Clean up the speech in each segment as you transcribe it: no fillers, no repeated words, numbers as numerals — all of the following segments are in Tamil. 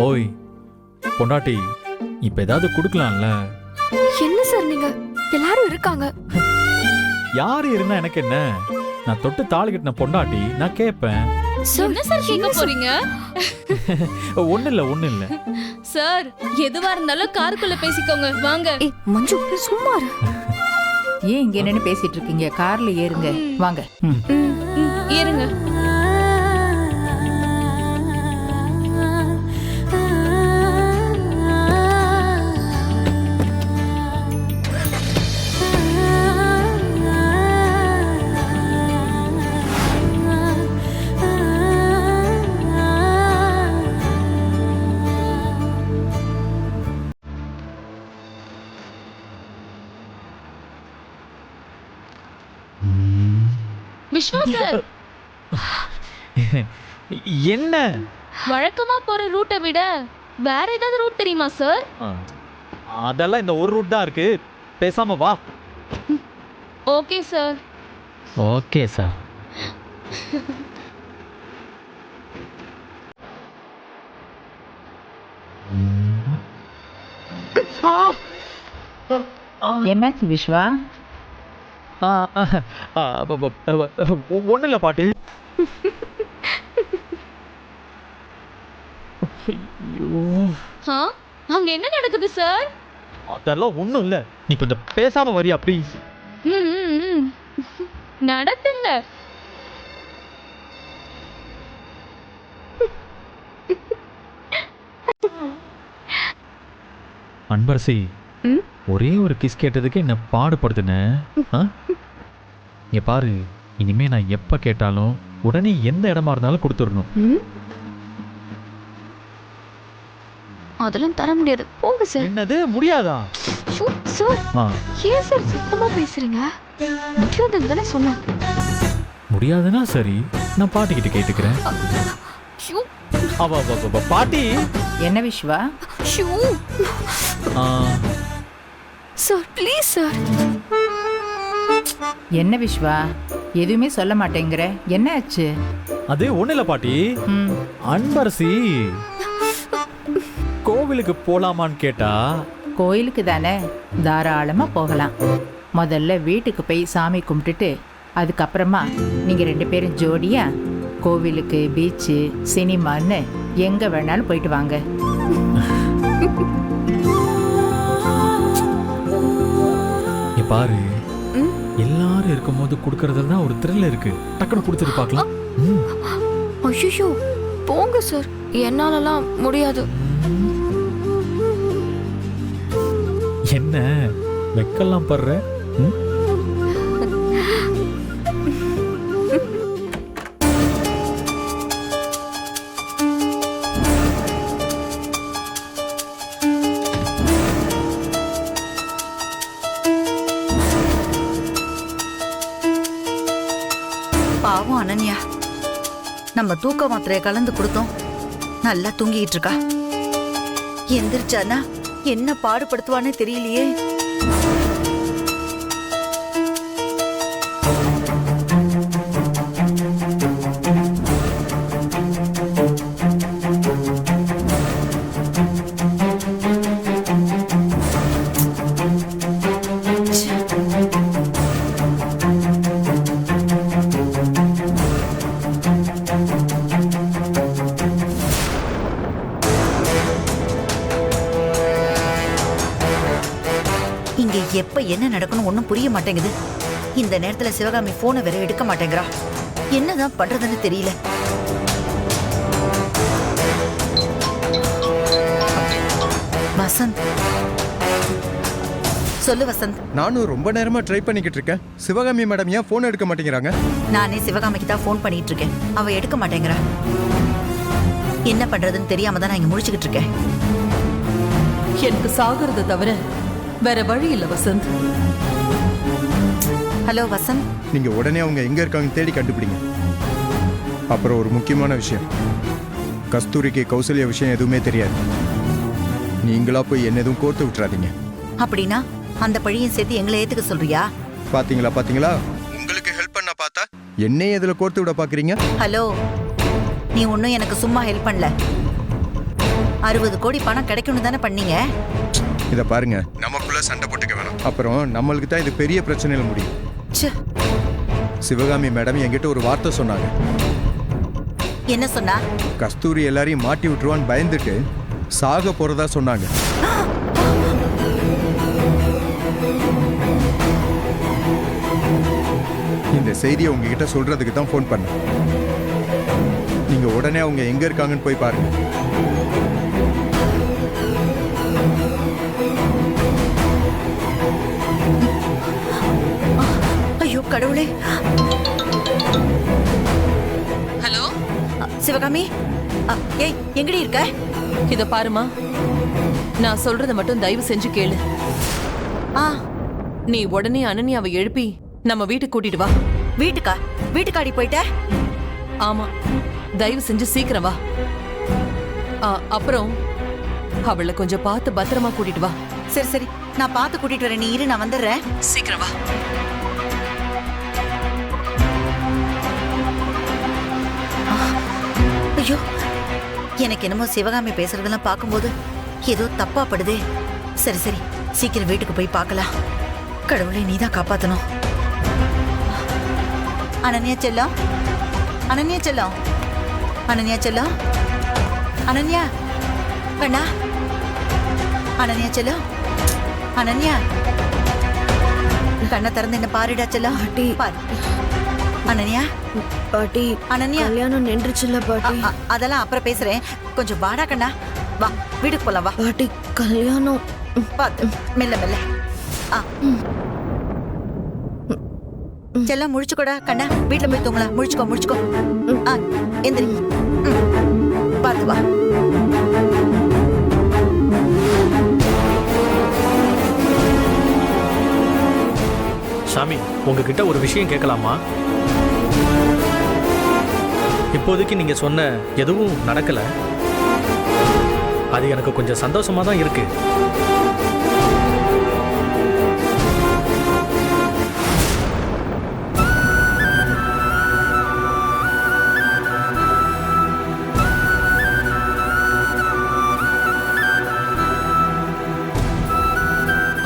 ஓய் பொண்டாட்டி, இப்ப ஏதாவது கொடுக்கலாம்ல? என்ன சார் நீங்க? எல்லாரும் இருக்காங்க. யாரு இருந்தா எனக்கு என்ன? நான் தொட்டு தாலி கட்டின பொண்டாட்டி, நான் கேட்பேன். என்ன சார் கேட்க போறீங்க? ஒண்ணு இல்ல சார், எதுவா இருந்தாலும் காருக்குள்ள பேசிக்கோங்க வாங்க. ஏய் மஞ்சு சும்மா இரு. ஏன் இங்க என்னன்னு பேசிட்டு இருக்கீங்க? கார்ல ஏறுங்க வாங்க. ஏறுங்க. விஸ்வா சார், என்ன வழக்கமா போற ரூட்டை விட வேற ஏதாவது ரூட் தெரியுமா சார்? அதெல்லாம் இந்த ஒரு ரூட் தான் இருக்கு. பேசாம வா. Okay sir. Okay sir. என்னாச்சு விஸ்வா? ஒண்ணு இல்ல பாட்டி. அங்க என்ன நடக்குது சார்? அதெல்லாம் ஒண்ணும் இல்ல. நீ கொஞ்சம் பேசாம வரியா ப்ளீஸ்? நடத்துங்க. அன்பரசி, ஒரே ஒரு கிஸ் கேட்டதுக்கு என்ன பாடுபடுத்துன? இங்க பாரு, இனிமே நான் எப்ப கேட்டாலும் உடனே எந்த இடமா இருந்தாலும் கொடுத்துடணும். அதெல்லாம் தர முடியாது. போங்க சார். என்னது முடியாதா? சார் ஏன் சார் சுத்தமா பேசுறீங்க? முடியாதுன்னு தானே சொன்னேன். முடியாதுன்னா சரி, நான் பாட்டிக்கிட்ட கேட்டுக்கிறேன். பாட்டி. என்ன விஸ்வா? Sir please sir. என்ன விஸ்வா, எதுவுமே சொல்ல மாட்டேங்கிற, என்ன ஆச்சு? அது ஒண்ணு இல்ல பாட்டி. அன்பரசி கோவிலுக்கு போலாமான்னு கேட்டா. கோயிலுக்கு தானே, தாராளமா போகலாம். முதல்ல வீட்டுக்கு போய் சாமி கும்பிட்டுட்டு அதுக்கப்புறமா நீங்க 2 பேரும் ஜோடியா கோவிலுக்கு, பீச்சு, சினிமான்னு எங்க வேணாலும் போயிட்டு வாங்க. பாரு, எல்லாரும் இருக்கும்போது குடுக்கறதுல தான் ஒரு த்ரில் இருக்கு. டக்குனு குடுத்துட்டு பார்க்கலாம். ஐயோ போங்க சார், என்னாலலாம் முடியாது. என்ன வெக்கலாம் படுற? பாவம் அனன்யா, நம்ம தூக்க மாத்திரையை கலந்து கொடுத்தோம், நல்லா தூங்கிட்டு இருக்கா. எந்திரிச்சானா என்ன பாடுபடுத்துவானே தெரியலையே. எப்ப என்ன நடக்கணும் ஒன்னும் புரிய மாட்டேங்குது. இந்த நேரத்துல சிவகாமி போனை வேற எடுக்க மாட்டேங்கிறா. என்னதான் பண்றதுன்னு தெரியல. வசந்த், சொல்லு வசந்த். நானும் ரொம்ப நேரமா ட்ரை பண்ணிக்கிட்டு இருக்கேன். சிவகாமி மேடம் ஏன் போன் எடுக்க மாட்டேங்கிறாங்க? நானே சிவகாமிக்கு தான் போன் பண்ணிட்டு இருக்கேன், அவ எடுக்க மாட்டேங்கிறா. என்ன பண்றதுன்னு தெரியாம தான் நான் இங்க முடிச்சுக்கிட்டு இருக்கேன். எனக்கு சாகிறத தவிர வேற வழி இல்ல வசந்த். ஹலோ வசந்த், நீங்க உடனே அவங்க எங்க இருக்காங்க தேடி கண்டுபிடிங்க. அப்புறம் ஒரு முக்கியமான விஷயம், கஸ்தூரிக்கு கௌசல்யா விஷயம் எதுவுமே தெரியாது. நீங்களா போய் என்ன எதுவும் கோர்த்து விட்டுறாதீங்க. அப்படின்னா அந்த பழியும் சேர்த்து எங்களை ஏத்துக்க சொல்றியா? பாத்தீங்களா பாத்தீங்களா, உங்களுக்கு ஹெல்ப் பண்ண பார்த்தா என்னையே இதுல கோர்த்து விட பாக்குறீங்க. ஹலோ, நீ ஒன்னும் எனக்கு சும்மா ஹெல்ப் பண்ணல. 60 கோடி பணம் கிடைக்கும்னு தானே பண்ணீங்க. இதை பாருங்க, நமக்குள்ள சண்டை போட்டுக்க வேணாம். அப்புறம் நம்மளுக்கு தான் இது பெரிய பிரச்சனையில முடியும். ச்சே, சிவகாமி மேடம் என்கிட்ட ஒரு வார்த்தை சொன்னாங்க. என்ன சொன்னா? கஸ்தூரி எல்லாரையும் மாட்டி விட்டுருவான்னு பயந்துட்டு சாக போறதா சொன்னாங்க. இந்த செய்தியை உங்ககிட்ட சொல்றதுக்கு தான் ஃபோன் பண்ணேன். நீங்க உடனே அவங்க எங்க இருக்காங்கன்னு போய் பாருங்க. ஐயோ கடவுளே. ஹலோ, சிவகாமி, ஏய் எங்கடி இருக்க? இத பாருமா, நான் சொல்றத மட்டும் தயவு செஞ்சு கேளு. ஆ, நீ உடனே அனன்யாவை எழுப்பி நம்ம வீட்டுக்கு கூட்டிட்டு வா. வீட்டுக்கா? வீட்டுக்காடி போயிட்ட? ஆமா, தயவு செஞ்சு சீக்கிரம் வா. அப்புறம் அவளை கொஞ்சம் பார்த்து பத்திரமா கூட்டிட்டு வா. சரி சரி, நான் பார்த்து கூட்டிட்டு வரேன். நீ இரு, நான் வந்துடுறேன். சீக்கிரம் வா. ஐயோ, எனக்கு என்னமோ சிவகாமி பேசுறதெல்லாம் பார்க்கும்போது ஏதோ தப்பா படுதே. சரி சரி, சீக்கிரம் வீட்டுக்கு போய் பார்க்கலாம். கடவுளை நீதான் காப்பாத்தணும். அனன்யா செல்லம், அனன்யா செல்லம், அனன்யா செல்லம், அனன்யா கண்ணா, அனன்யா செல்லம், அனன்யா கண்ணை திறந்து என்ன பாருடா செல்லம். பாரு அனன்யா. பாட்டி, அனன்யா, கல்யாணம் நின்றுச்சுல்ல பாட்டி. அதெல்லாம் அப்புறம் பேசுறேன். கொஞ்சம் வாடா கண்ணா, வா வீட்டுக்கு போலாம் வா. பாட்டி, கல்யாணம். பாத்து மெல்ல மெல்ல. செல்லம் முழிச்சுக்கோடா கண்ணா, வீட்டுல போய் தூங்கலாம். முழிச்சுக்கோ முழிச்சுக்கோ. எந்திரி. பாத்து வா. சாமி, உங்ககிட்ட ஒரு விஷயம் கேட்கலாமா? இப்போதைக்கு நீங்க சொன்ன எதுவும் நடக்கல. அது எனக்கு கொஞ்சம் சந்தோஷமா தான் இருக்கு.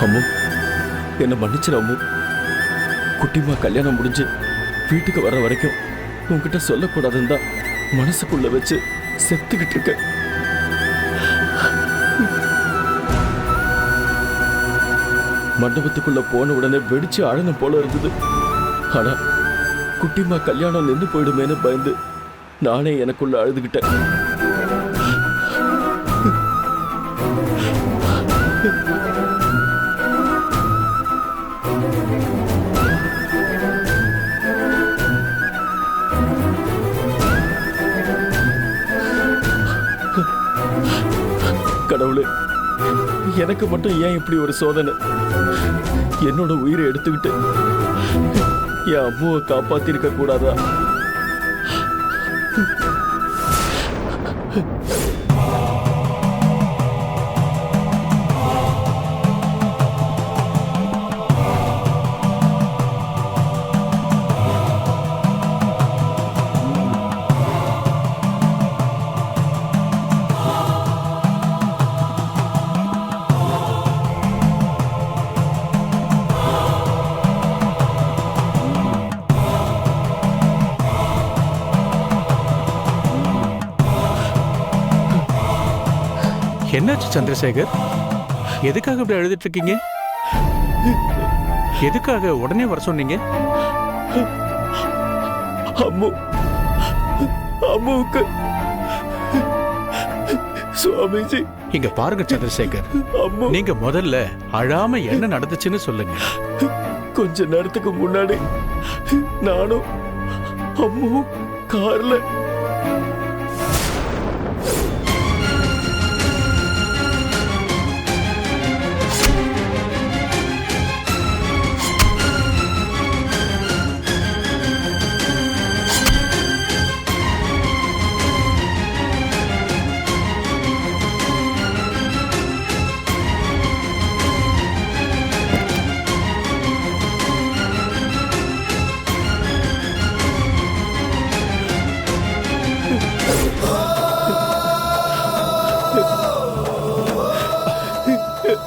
அம்மு, என்னை மன்னிச்சிரு அம்மு. குட்டிமா கல்யாணம் முடிஞ்சு வீட்டுக்கு வர்ற வரைக்கும் உன்கிட்ட சொல்லக்கூடாதுன்னு தான் மனசுக்குள்ள வச்சு செத்துக்கிட்டு இருக்க. மண்டபத்துக்குள்ள போன உடனே வெடிச்சு அழணும் போல இருந்தது. ஆனா குட்டிமா கல்யாணம் நின்று போயிடுமேன்னு பயந்து நானே எனக்குள்ள அழுதுகிட்டேன். கடவுளே, எனக்கு மட்டும் ஏன் இப்படி ஒரு சோதனை? என்னோட உயிரை எடுத்துக்கிட்டு என் அம்மாவை காப்பாத்திருக்க கூடாதா? என்னாச்சு சந்திரசேகர்? எதுக்காக இப்படி எழுதிட்டு இருக்கீங்க? எதுக்காக உடனே வர சொன்னீங்க? அம்முக்கு சுவாமிஜி. இங்க பாருங்க சந்திரசேகர், நீங்க முதல்ல அழாம என்ன நடந்துச்சுன்னு சொல்லுங்க. கொஞ்ச நேரத்துக்கு முன்னாடி நானும் அம்மும் கார்ல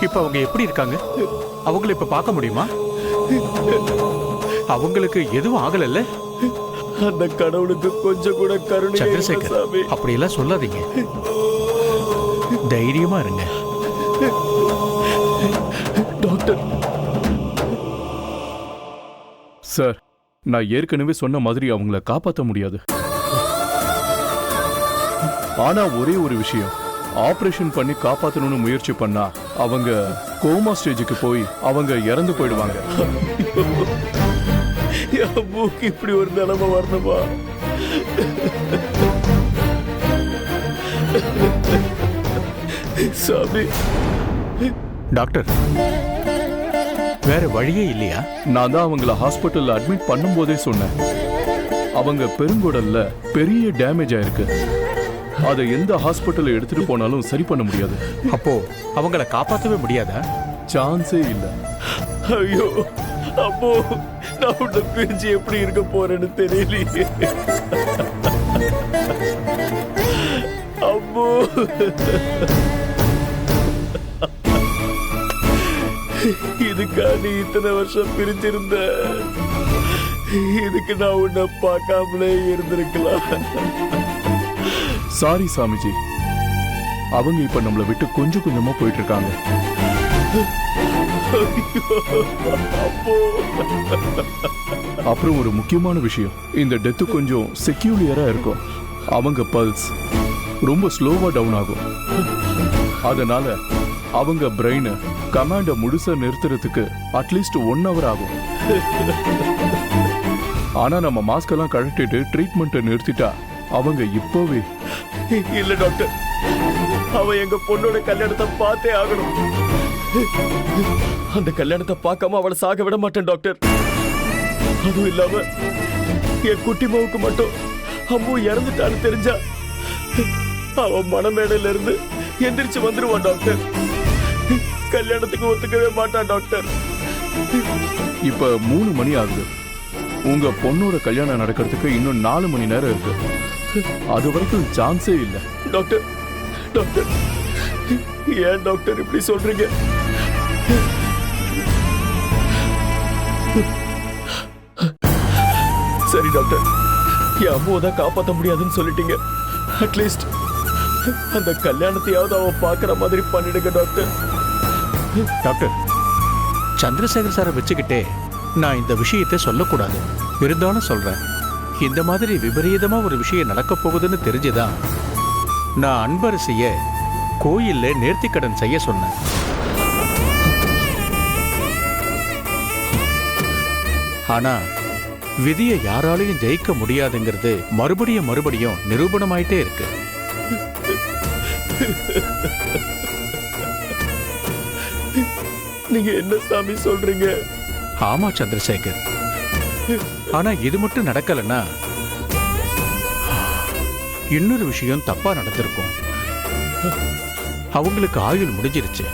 இப்ப அவங்க எப்படி இருக்காங்க? அவங்கள இப்ப பார்க்க முடியுமா? அவங்களுக்கு எதுவும் ஆகலல்ல? அந்த கடவுளுக்கு கொஞ்சம் கூட கருணை சந்திரசேகர், அப்படியெல்லாம் சொல்லாதீங்க. தைரியமா இருங்க. டாக்டர் சார், நான் ஏற்கனவே சொன்ன மாதிரி அவங்கள காப்பாற்ற முடியாது. ஆனா ஒரே ஒரு விஷயம், ஆபரேஷன் பண்ணி காப்பாற்றணும்னு முயற்சி பண்ணா அவங்க கோமா ஸ்டேஜுக்கு போய் அவங்க இறந்து போயிடுவாங்க. அம்முக்கு இப்படி ஒரு நிலைமை வரணுமா? சாமி, டாக்டர், வேற வழியே இல்லையா? நான் தான் அவங்கள ஹாஸ்பிட்டல்ல அட்மிட் பண்ணும்போதே சொன்னேன். அவங்க பெருங்குடல்ல பெரிய டேமேஜ் ஆயிருக்கு. அதை எந்த ஹாஸ்பிட்டல்ல எடுத்துட்டு போனாலும் சரி பண்ண முடியாது. அப்போ அவங்கள காப்பாற்றவே முடியாதா? சான்ஸே இல்லை. ஐயோ அப்போ நான் உன்னை பிரிஞ்சு எப்படி இருக்க போறேன்னு தெரியலையே. அம்மோ, இதுக்கா நீ இத்தனை வருஷம் பிரிஞ்சிருந்த? இதுக்கு நான் உன்னை பார்க்காமலே இருந்திருக்கலாம். சாரி சாமிஜி, அவங்க இப்ப நம்மளை விட்டு கொஞ்சம் கொஞ்சமா போயிட்டு இருக்காங்க. அப்புறம் ஒரு முக்கியமான விஷயம், இந்த டெத்து கொஞ்சம் செக்யூலியரா இருக்கும். அவங்க பல்ஸ் ரொம்ப ஸ்லோவா டவுன் ஆகும். அதனால அவங்க பிரெயின் கமாண்ட முழுசா நிறுத்துறதுக்கு அட்லீஸ்ட் 1 hour ஆகும். ஆனா நம்ம மாஸ்க் எல்லாம் கழட்டிட்டு ட்ரீட்மெண்ட்டை நிறுத்திட்டா அவங்க இப்போவே. இல்ல டாக்டர், அவன் எங்க பொண்ணோட கல்யாணத்தை பார்த்தே ஆகணும். அந்த கல்யாணத்தை பார்க்காம அவளை சாக விட மாட்டேன் டாக்டர். அதுவும் இல்லாம என் குட்டிமாவுக்கு மட்டும் அம்மு இறந்துட்டான்னு தெரிஞ்சா அவன் மனமேடையில இருந்து எந்திரிச்சு வந்துருவான் டாக்டர். கல்யாணத்துக்கு ஒத்துக்கவே மாட்டான் டாக்டர். இப்ப 3 மணி ஆகுது. உங்க பொண்ணோட கல்யாணம் நடக்கிறதுக்கு இன்னும் 4 மணி நேரம் இருக்கு. அது வரைக்கும் சான்ஸே இல்லை. டாக்டர், டாக்டர், ஏன் டாக்டர் இப்படி சொல்றீங்க? சரி டாக்டர், என் அம்மாவை தான் காப்பாற்ற முடியாதுன்னு சொல்லிட்டீங்க. அட்லீஸ்ட் அந்த கல்யாணத்தையாவது அவன் பார்க்குற மாதிரி பண்ணிடுங்க டாக்டர். டாக்டர், சந்திரசேகர் சாரை வச்சுக்கிட்டே நான் இந்த விஷயத்தை சொல்லக்கூடாது. இருந்தாலும் சொல்றேன். இந்த மாதிரி விபரீதமா ஒரு விஷயம் நடக்க போகுதுன்னு தெரிஞ்சுதான் நான் அன்பரசிய கோயில்ல நேர்த்திக்கடன் செய்ய சொன்னேன். ஆனா விதியை யாராலையும் ஜெயிக்க முடியாதுங்கிறது மறுபடியும் நிரூபணமாயிட்டே இருக்கு. நீங்க என்ன சாமி சொல்றீங்க? ஆமா சந்திரசேகர், ஆனா இது மட்டும் நடக்கலன்னா இன்னொரு விஷயம் தப்பா நடந்திருக்கும். அவங்களுக்கு ஆயுள் முடிஞ்சிருச்சு.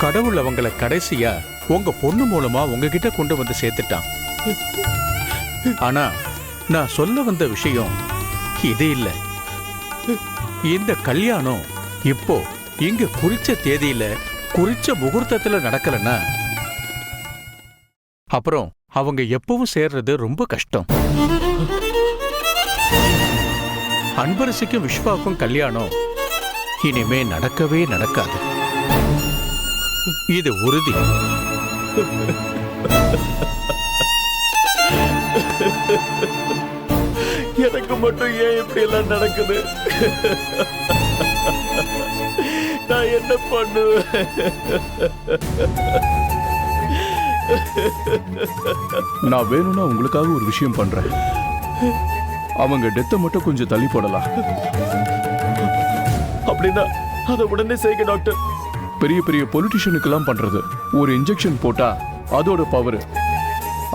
கடவுள் அவங்கள கடைசியா உங்க பொண்ணு மூலமா உங்ககிட்ட கொண்டு வந்து சேர்த்துட்டான். ஆனா நான் சொல்ல வந்த விஷயம் இது இல்ல. இந்த கல்யாணம் இப்போ இங்க குறிச்ச தேதியில குறிச்ச முகூர்த்தத்துல நடக்கலன்னா அப்புறம் அவங்க எப்பவும் சேர்றது ரொம்ப கஷ்டம். அன்பரசிக்கும் விஸ்வாவுக்கும் கல்யாணம் இனிமே நடக்கவே நடக்காது. இது உறுதி. எனக்கு மட்டும் ஏன் இப்படி எல்லாம் நடக்குது? நான் என்ன பண்ணுவேன்? நான் வேணும்னா உங்களுக்காக ஒரு விஷயம் பண்றேன். அவங்க டெத்தை மட்டும் கொஞ்சம் தள்ளி போடலாம். அப்படின்னா அதை உடனே செய்யுங்க டாக்டர். பெரிய பெரிய பொலிட்டிஷியனுக்கெல்லாம் பண்றது. ஒரு இன்ஜெக்ஷன் போட்டா அதோட பவர்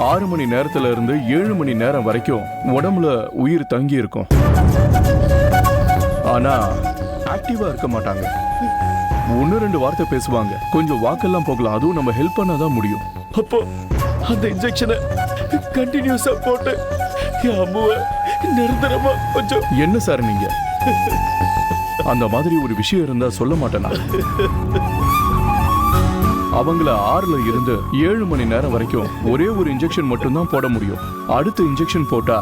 6 மணி நேரத்துல இருந்து 7 மணி நேரம் வரைக்கும் உடம்புல உயிர் தங்கி இருக்கும். ஆனா ஆக்டிவா இருக்க மாட்டாங்க. 1-2 வார்த்தை பேசுவாங்க, கொஞ்சம் வாக்கெல்லாம் போகலாம். அதுவும் நம்ம ஹெல்ப் பண்ணாதான் முடியும். அப்போ அந்த இன்ஜெக்ஷனை கண்டினியூஸா போட்டு என் அம்மாவை நிரந்தரமா கொஞ்சம். என்ன சார் நீங்க அந்த மாதிரி ஒரு விஷயம் இருந்தா சொல்ல மாட்டேனா? அவங்கள 6ல இருந்து 7 மணி நேரம் வரைக்கும் ஒரே ஒரு இன்ஜெக்ஷன் மட்டும்தான் போட முடியும். அடுத்த இன்ஜெக்ஷன் போட்டா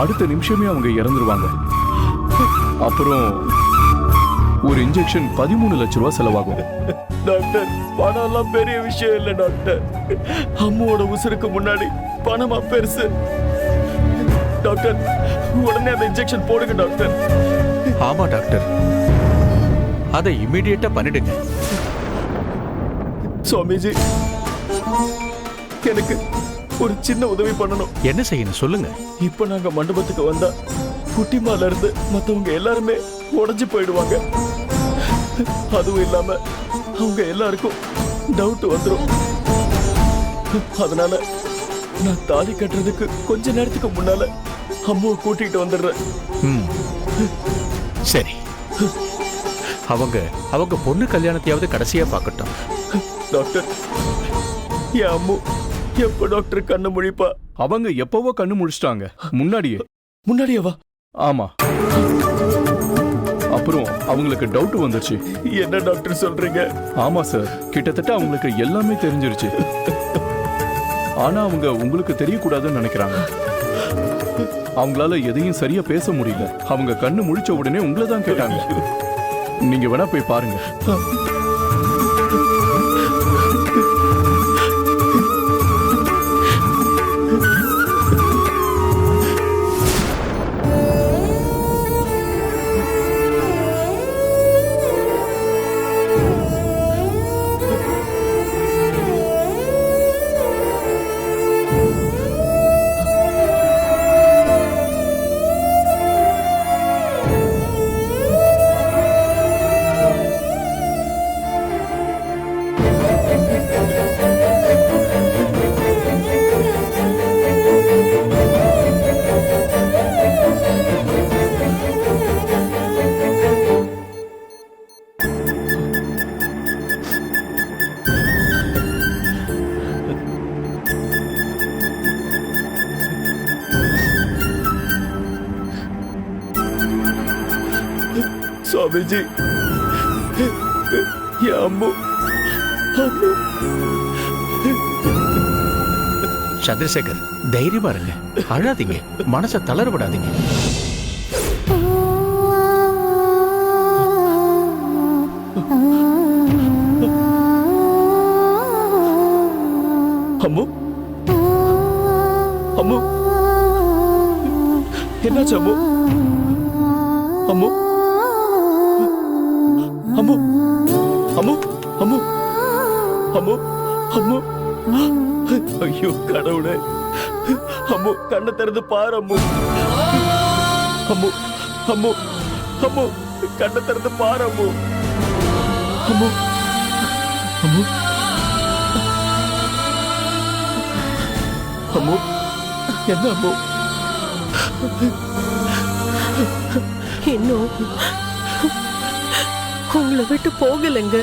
அடுத்த நிமிஷமே அவங்க இறந்துருவாங்க. அப்புறம் ஒரு இன்ஜெக்ஷன் 13 லட்ச ரூபாய் செலவாகும். டாக்டர், பணம் எல்லாம் பெரிய விஷயம் இல்ல டாக்டர். அம்மாவோட உசுருக்கு முன்னாடி பணமா பெருசு. டாக்டர், உடனே அந்த இன்ஜெக்ஷன் போடுங்க டாக்டர். ஆமா டாக்டர், அதை இமிடியேட்டா பண்ணிடுங்க. சுவாமிஜி, எனக்கு ஒரு சின்ன உதவி பண்ணணும். என்ன செய்யணும் சொல்லுங்க. இப்ப நாங்க மண்டபத்துக்கு வந்தா குட்டிமால இருந்து மத்தவங்க எல்லாருமே உடைஞ்சு போயிடுவாங்க. அதுவும் இல்லாம அவங்க எல்லாருக்கும் டவுட் வந்துடும். அதனால நான் தாலி கட்டுறதுக்கு கொஞ்ச நேரத்துக்கு முன்னால அம்மாவை கூட்டிட்டு வந்துடுறேன். சரி, அவங்க பொண்ணு கல்யாணத்தையாவது கடைசியா பார்க்கட்டும். டாக்டர், என் அம்மு எப்ப டாக்டர் கண்ணு முழிப்பா? அவங்க எப்பவோ கண்ணு முழிச்சிட்டாங்க. முன்னாடியேவா? ஆமா. அப்புறம் அவங்களுக்கு டவுட் வந்துருச்சு. என்ன டாக்டர் சொல்றீங்க? ஆமா சார், கிட்டத்தட்ட அவங்களுக்கு எல்லாமே தெரிஞ்சிருச்சு. ஆனா அவங்க உங்களுக்கு தெரியக்கூடாதுன்னு நினைக்கிறாங்க. அவங்களால எதையும் சரியா பேச முடியல. அவங்க கண்ணு முழிச்ச உடனே உங்களை தான் கேட்டாங்க. நீங்க வேணா போய் பாருங்க. சுவாமிஜி, அம்மு சந்திரசேகர், தைரியமா இருங்க, அழாதீங்க, மனசை தளர விடாதீங்க. அம்மு, அம்மு, என்னாச்சு அம்மு? அம்மு, அம்மு, அம்மு, அம்மு, அம்மு, அம்மு. ஐயோ கடவுளே! அம்மு, கண்ணை திறந்து பாரு அம்மு. அம்மு, அம்மு, அம்மு, கண்ணை திறந்து பாரு அம்மு. அம்மு, அம்மு, அம்மு, என்ன அம்மு? இன்னும் உங்களை விட்டு போகலைங்க.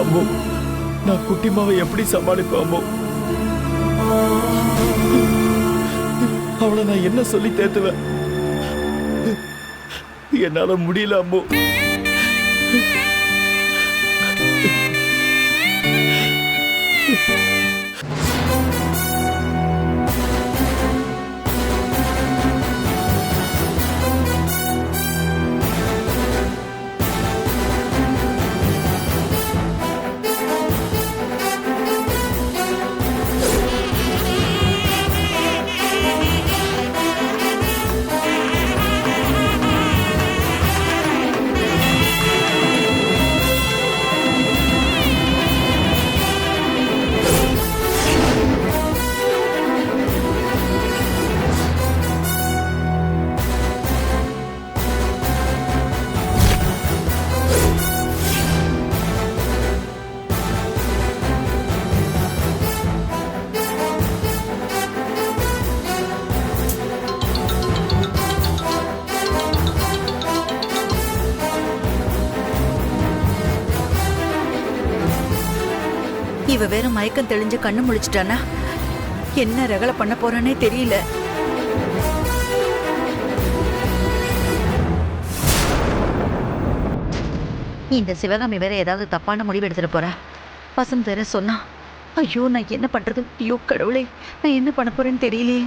அம்மு, நான் குட்டிமாவை எப்படி சமாளிப்பேன் அம்மு? அவளை நான் என்ன சொல்லி தேத்துவேன்? என்னால முடியல அம்மு. இவ வேற மயக்கம் தெளிஞ்சு கண்ணு முழிச்சிட்டானா என்ன ரகலை பண்ண போறானே தெரியல. இந்த சிவகாமி வேற ஏதாவது தப்பான முடிவு எடுத்துட்டு போறா. வசந்த் வேற சொன்னா, ஐயோ நான் என்ன பண்றது, ஐயோ கடவுளே நான் என்ன பண்ண போறேன்னு தெரியலையே.